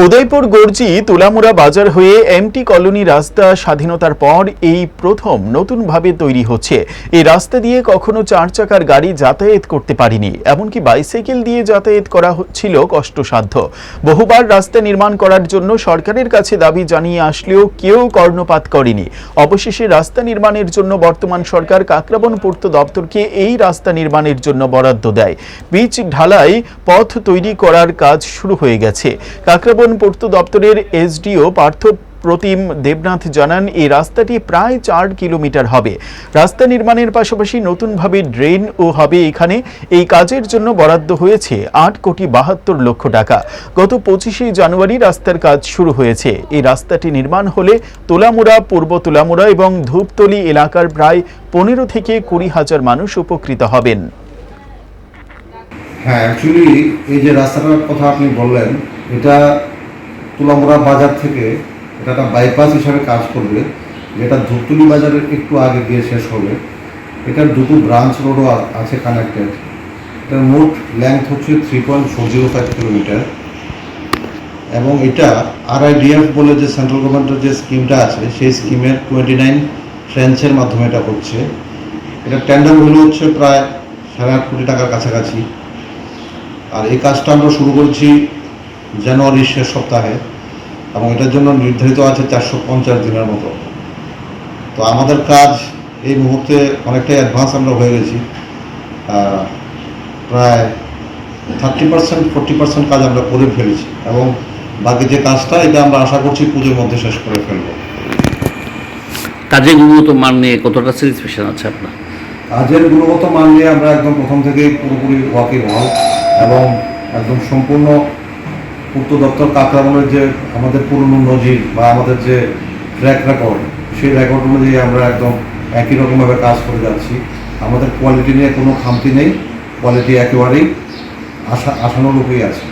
উদয়পুর গর্জি তুলামুড়া বাজার হয়ে MT colony রাস্তা স্বাধীনতার পর এই প্রথম নতুনভাবে তৈরি হচ্ছে। এই রাস্তা দিয়ে কখনো 4 চাকার গাড়ি যাতায়াত করতে পারেনি, এমনকি বাইসাইকেল দিয়ে যাতায়াত করা ছিল কষ্টসাধ্য। বহুবার রাস্তা নির্মাণ করার জন্য সরকারের কাছে দাবি জানিয়ে আসলেও কেউ কর্ণপাত করেনি। অবশেষে রাস্তা নির্মাণের জন্য বর্তমান সরকার কাকরাবন পূর্ত দপ্তরকে এই রাস্তা নির্মাণের জন্য বরাদ্দ দেয়। পিচ ঢালাই পথ তৈরি করার কাজ শুরু হয়ে গেছে। কাকরাবন পূর্ত দপ্তরের এসডিও পার্থ প্রতিম দেবনাথ জানান, এই রাস্তাটি প্রায় 4 কিলোমিটার হবে। রাস্তা নির্মাণের পাশাপাশি নতুনভাবে ড্রেনও হবে এখানে। এই কাজের জন্য বরাদ্দ হয়েছে 8,72 লক্ষ টাকা। গত 25শে জানুয়ারি রাস্তার কাজ শুরু হয়েছে। এই রাস্তাটি নির্মাণ হলে তুলামুড়া, পূর্ব তুলামুড়া এবং ধূপতলি এলাকার প্রায় 15 থেকে 20 হাজার মানুষ উপকৃত হবেন। হ্যাঁ, অ্যাকচুয়ালি এই যে রাস্তাটার কথা আপনি বললেন, এটা তুলামুড়া বাজার থেকে এটা একটা বাইপাস হিসাবে কাজ করবে, যেটা ধূপতলি বাজারের একটু আগে গিয়ে শেষ হবে। এটার দুটো ব্রাঞ্চ রোডও আছে কানেক্টেড। এটার মোট লেন্থ হচ্ছে 3.405 কিলোমিটার এবং এটা RIDF বলে যে সেন্ট্রাল গভর্নমেন্টের যে স্কিমটা আছে, সেই স্কিমের 29 ট্রেঞ্চের মাধ্যমে এটা হচ্ছে। এটা টেন্ডার ভ্যালু হচ্ছে প্রায় 8.5 কোটি টাকার কাছাকাছি। আর এই কাজটা আমরা শুরু করছি জানুয়ারির শেষ সপ্তাহে এবং এটার জন্য নির্ধারিত আছে 450 দিনের মতো। তো আমাদের কাজ এই মুহূর্তে অনেকটাই অ্যাডভান্স আমরা হয়ে গেছি। প্রায় 30% 40% কাজ আমরা করে ফেলেছি এবং বাকি যে কাজটা এটা আমরা আশা করছি পুজোর মধ্যে শেষ করে ফেলব। কাজের গুণগত মান নিয়ে কতটা স্যাটিসফ্যাকশন আছে আপনার? কাজের গুণগত মান নিয়ে আমরা একদম প্রথম থেকেই পুরোপুরি ওয়াকিবহাল এবং একদম সম্পূর্ণ পূর্ত দপ্তর কাকরাবনের যে আমাদের পুরনো নজির বা আমাদের যে ট্র্যাক রেকর্ড, সেই রেকর্ড অনুযায়ী আমরা একদম একই রকমভাবে কাজ করে যাচ্ছি। আমাদের কোয়ালিটি নিয়ে কোনো খামতি নেই, কোয়ালিটি একেবারেই আশানুরূপই আছে।